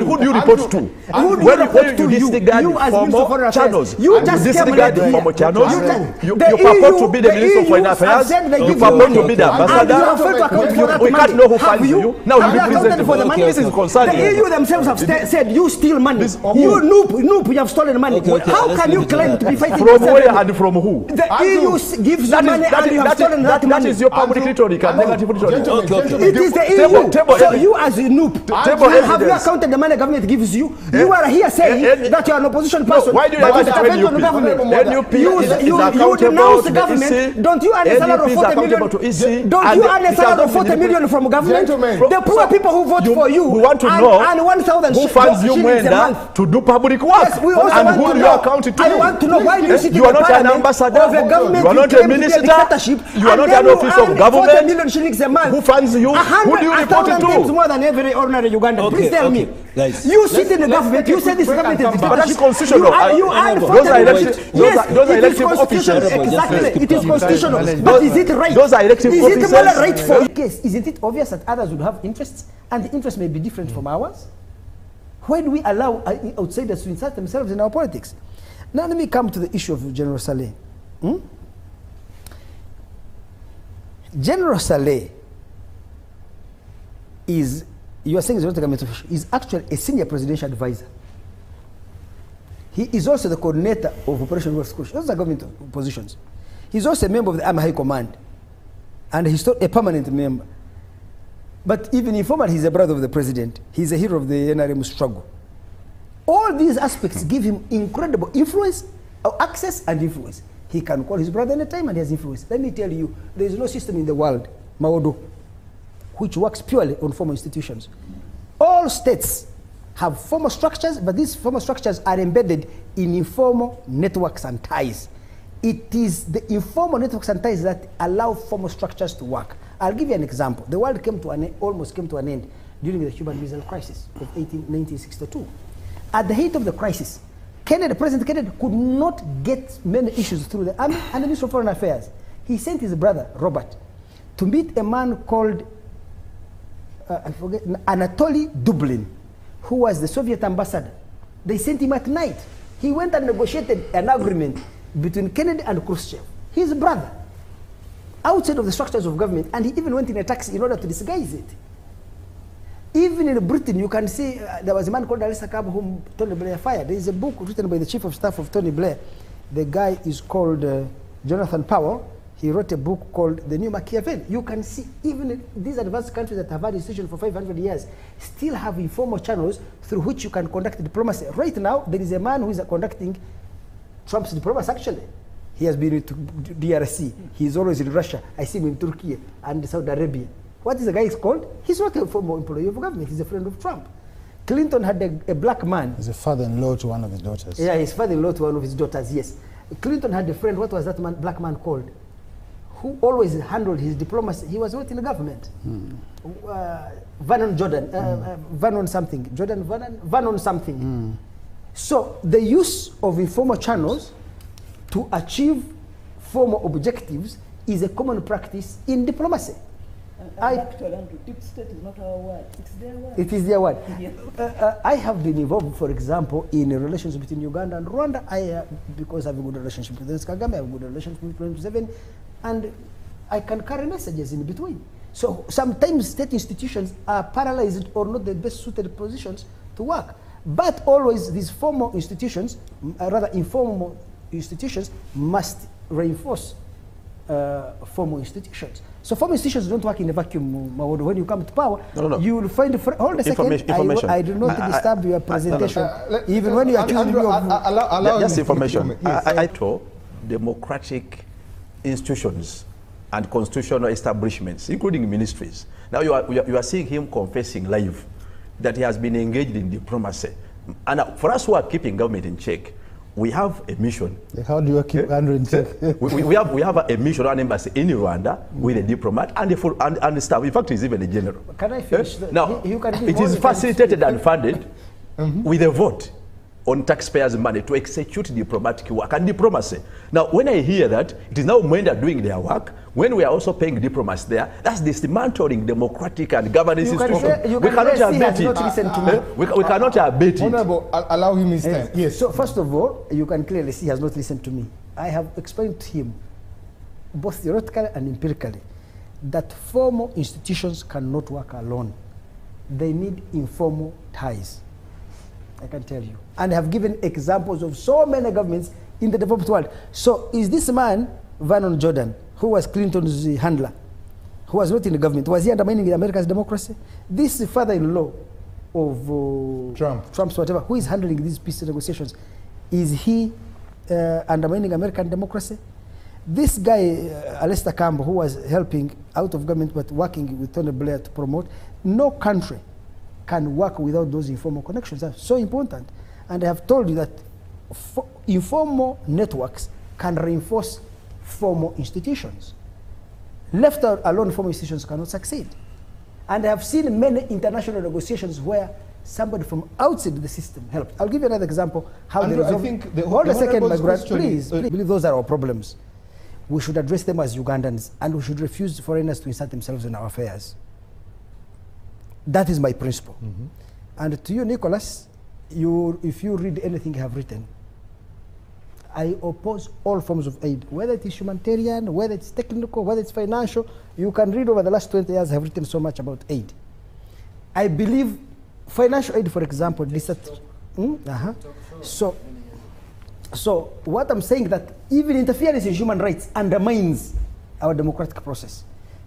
who do you report to? When you disregard former channels, you disregard former channels. You purport to be the Minister of Foreign Affairs. You purport to be the ambassador. We can't know who funds you. Now you represent for the money. This is concerning. The EU themselves have said you steal money. You noob, you have stolen money. How can you claim to be fighting? From where and from who? The EU gives you money and you have stolen that money. That is your public rhetoric and negative rhetoric. It is the EU. So you as a noob, have you accounted the money government gives you? You are here saying that you are an opposition person. Why do you have to government? You denounce the government. Don't you earn a salary of 40 million? Don't you earn a salary of 40 million from government? The poor people who vote for you we want to know and 1,000 who funds you, Mwenda, to do public work. Yes, we also and want who to do you know. account to? I want to know why you sit in you are the not an ambassador. of a government. You are not a minister. You are not an office of government. 40 million shillings a month. Who funds you? Who do you report it to? More than every ordinary Ugandan. Please tell me. Guys, you sit in the government. You say this government is but that's constitutional. You are those are elective officials. Exactly. It is constitutional. But is it right? Those are elective officials. Is it right for you? Yes. Isn't it obvious that others would have interests and the interests may be different from ours? Why do we allow outsiders to insert themselves in our politics? Now let me come to the issue of General Saleh. General Saleh is, you are saying is not a government official, is actually a senior presidential advisor. He is also the coordinator of Operation World Squash. Those are government positions. He's also a member of the Army High Command and he's a permanent member. But even informally, he's a brother of the president. He's a hero of the NRM struggle. All these aspects give him incredible influence, access and influence. He can call his brother anytime and he has influence. Let me tell you, there is no system in the world, Maodo, which works purely on formal institutions. All states have formal structures, but these formal structures are embedded in informal networks and ties. It is the informal networks and ties that allow formal structures to work. I'll give you an example. The world almost came to an end during the Cuban Missile Crisis of 1962. At the height of the crisis, President Kennedy could not get many issues through the Army and the Ministry of Foreign Affairs. He sent his brother, Robert, to meet a man called, I forget, Anatoly Dublin, who was the Soviet ambassador. They sent him at night. He went and negotiated an agreement between Kennedy and Khrushchev, his brother, outside of the structures of government, and he even went in a taxi in order to disguise it. Even in Britain, you can see there was a man called Alisa Cab whom Tony Blair fired. There is a book written by the chief of staff of Tony Blair. The guy is called Jonathan Powell. He wrote a book called The New Machiavelli. You can see even these advanced countries that have had institutions for 500 years still have informal channels through which you can conduct diplomacy. Right now, there is a man who is conducting Trump's diplomacy actually. He has been to DRC. He's always in Russia. I see him in Turkey and Saudi Arabia. What is the guy called? He's not a former employee of government. He's a friend of Trump. Clinton had a black man. He's a father-in-law to one of his daughters. Yeah, his father-in-law to one of his daughters, yes. Clinton had a friend, what was that man, black man called? Who always handled his diplomacy. He was not in the government. Vernon Jordan, Vernon something. Jordan Vernon? Vernon something. So the use of informal channels to achieve formal objectives is a common practice in diplomacy. Deep state is not our word. It's their word. It is their word. I have been involved, for example, in relations between Uganda and Rwanda. Because I have a good relationship with Kagame, I have a good relationship with President Museveni, and I can carry messages in between. So sometimes state institutions are paralyzed or not the best suited positions to work. But always these formal institutions, rather informal institutions, must reinforce formal institutions. So formal institutions don't work in a vacuum. When you come to power, you will find hold a second. I do not disturb your presentation. Even when you are accusing me of just information. I told democratic institutions and constitutional establishments, including ministries. Now you are seeing him confessing live that he has been engaged in diplomacy. And for us who are keeping government in check, we have a mission. How do you keep Andrew in check? we have a mission, an embassy in Rwanda with a diplomat and the staff. In fact, he's even a general. Can I finish? Now, it is facilitated and funded with a vote. on taxpayers' money to execute diplomatic work and diplomacy. Now, when I hear that, it is now Mwenda doing their work, when we are also paying diplomats there, that's dismantling democratic and governance institutions. We cannot abet it. We cannot abet it. Honorable, allow him his time. Yes. So first of all, you can clearly see he has not listened to me. I have explained to him, both theoretically and empirically, that formal institutions cannot work alone. They need informal ties. I can tell you. And I have given examples of so many governments in the developed world. So is this man, Vernon Jordan, who was Clinton's handler, who was not in the government, was he undermining America's democracy? This father-in-law of Trump's whatever, who is handling these peace negotiations, is he undermining American democracy? This guy, Alistair Campbell, who was helping out of government but working with Tony Blair to promote, no country can work without those informal connections. That's so important. And I have told you that informal networks can reinforce formal institutions. Left alone, formal institutions cannot succeed. And I have seen many international negotiations where somebody from outside the system helped. I'll give you another example. How Andrew, they resolve. I think the Hold a second, my brother. please. I believe those are our problems. We should address them as Ugandans, and we should refuse foreigners to insert themselves in our affairs. That is my principle. Mm-hmm. And to you, Nicholas, if you read anything I have written, I oppose all forms of aid, whether it is humanitarian, whether it's technical, whether it's financial. You can read over the last 20 years, I have written so much about aid. I believe financial aid, for example, So what I'm saying that even interference in human rights undermines our democratic process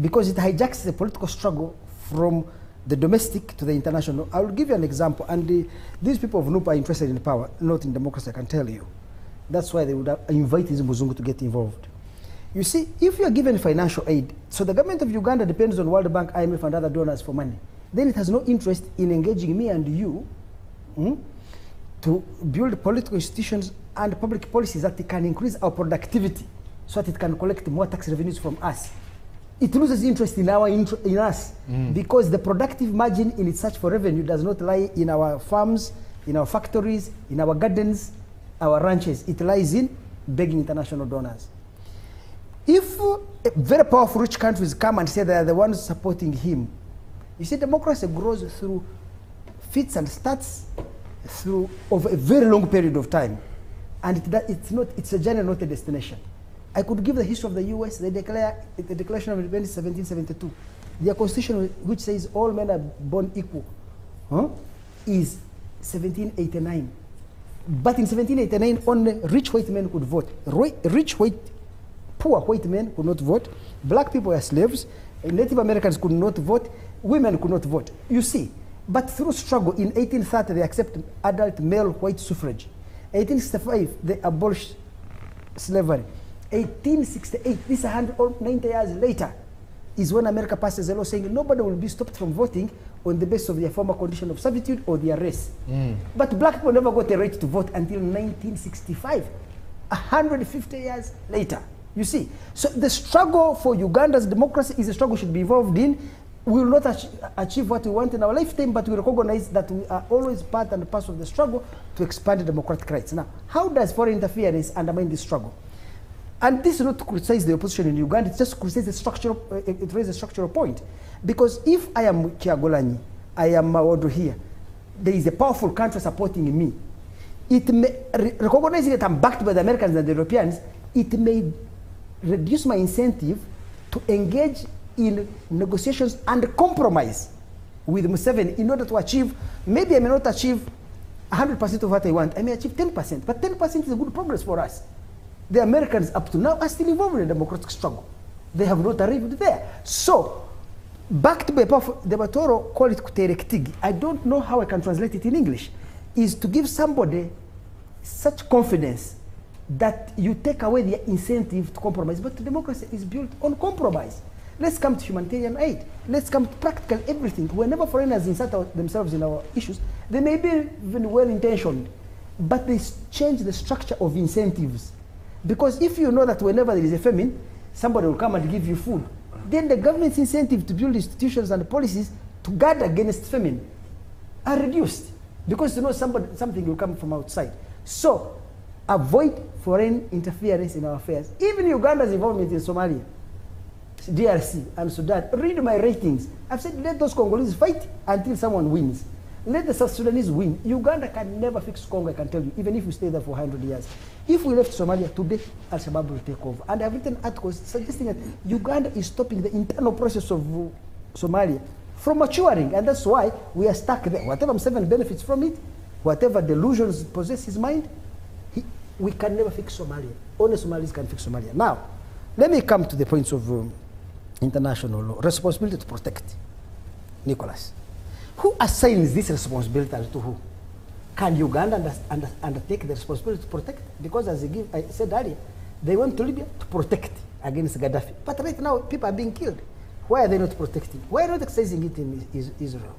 because it hijacks the political struggle from the domestic to the international. I will give you an example, and these people of NUP are interested in power, not in democracy, I can tell you. That's why they would invite these Muzungu to get involved. You see, if you are given financial aid, so the government of Uganda depends on World Bank, IMF, and other donors for money, then it has no interest in engaging me and you to build political institutions and public policies that can increase our productivity so that it can collect more tax revenues from us. It loses interest in us because the productive margin in its search for revenue does not lie in our farms, in our factories, in our gardens, our ranches. It lies in begging international donors. If very powerful rich countries come and say they are the ones supporting him, you see, democracy grows through fits and starts through over a very long period of time. And it's a journey, not a destination. I could give the history of the US, the Declaration of Independence 1772. Their constitution, which says all men are born equal, is 1789. But in 1789, only rich white men could vote. Poor white men could not vote. Black people were slaves. Native Americans could not vote. Women could not vote. You see, but through struggle, in 1830, they accepted adult male white suffrage. 1865, they abolished slavery. 1868, this 190 years later, is when America passes a law saying nobody will be stopped from voting on the basis of their former condition of servitude or their race. But black people never got a right to vote until 1965, 150 years later. You see, so the struggle for Uganda's democracy is a struggle we should be involved in. We will not achieve what we want in our lifetime, but we recognize that we are always part and parcel of the struggle to expand democratic rights. Now, how does foreign interference undermine this struggle? And this is not to criticize the opposition in Uganda, it's just to criticize the structural, it raises a structural point. Because if I am Kyagulanyi, I am Mawodo here, there is a powerful country supporting me, it may, recognizing that I'm backed by the Americans and the Europeans, it may reduce my incentive to engage in negotiations and compromise with Museveni in order to achieve, maybe I may not achieve 100% of what I want, I may achieve 10%, but 10% is a good progress for us. The Americans up to now are still involved in the democratic struggle. They have not arrived there. So, backed by powerful, the Batoro call it kuterektigi. I don't know how I can translate it in English. Is to give somebody such confidence that you take away their incentive to compromise. But democracy is built on compromise. Let's come to humanitarian aid. Let's come to practical everything. Whenever foreigners insert themselves in our issues, they may be even well-intentioned, but they change the structure of incentives. Because if you know that whenever there is a famine, somebody will come and give you food, then the government's incentive to build institutions and policies to guard against famine are reduced. because you know something will come from outside. So avoid foreign interference in our affairs. Even Uganda's involvement in Somalia, DRC and Sudan. Read my ratings. I've said let those Congolese fight until someone wins. Let the South Sudanese win. Uganda can never fix Congo, I can tell you, even if we stay there for 100 years. If we left Somalia today, Al-Shabaab will take over. And I've written articles suggesting that Uganda is stopping the internal process of Somalia from maturing. And that's why we are stuck there. Whatever Museveni benefits from it, whatever delusions possess his mind, we can never fix Somalia. Only Somalis can fix Somalia. Now, let me come to the points of international law. Responsibility to protect. Nicholas. Who assigns this responsibility to who? Can Uganda undertake the responsibility to protect? Because as I said earlier, they went to Libya to protect against Gaddafi. But right now, people are being killed. Why are they not protecting? Why are they not exercising it in Israel?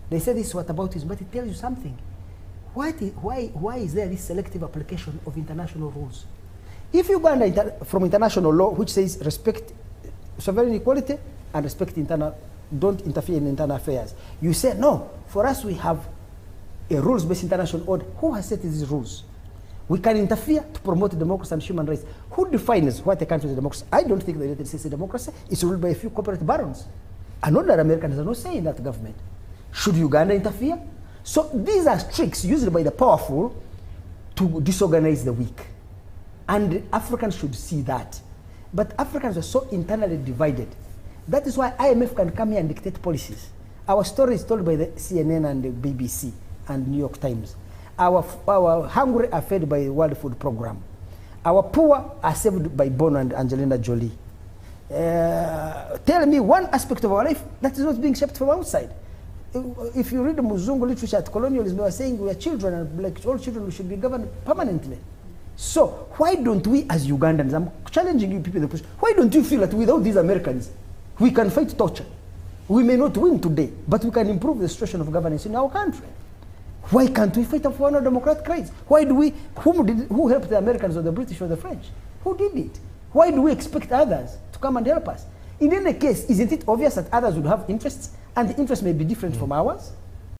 They say this whataboutism, but it tells you something. Why is there this selective application of international rules? If Uganda, from international law, which says respect sovereign equality and respect don't interfere in internal affairs, you say, no, for us we have a rules-based international order. Who has set these rules? We can interfere to promote democracy and human rights. Who defines what a country is a democracy? I don't think the United States is a democracy. It's ruled by a few corporate barons. And ordinary Americans are not saying that government. Should Uganda interfere? So these are tricks used by the powerful to disorganize the weak. And Africans should see that. But Africans are so internally divided. That is why IMF can come here and dictate policies. Our story is told by the CNN and the BBC and New York Times. Our hungry are fed by the World Food Program. Our poor are saved by Bono and Angelina Jolie. Tell me one aspect of our life that is not being shaped from outside. If you read the Muzungu literature at colonialism, they are saying we are children, and like all children, we should be governed permanently. So why don't we as Ugandans, I'm challenging you people, why don't you feel that without these Americans, we can fight torture? We may not win today, but we can improve the situation of governance in our country. Why can't we fight for our democratic rights? Why do we, who helped the Americans or the British or the French? Who did it? Why do we expect others to come and help us? In any case, isn't it obvious that others would have interests, and the interests may be different from ours?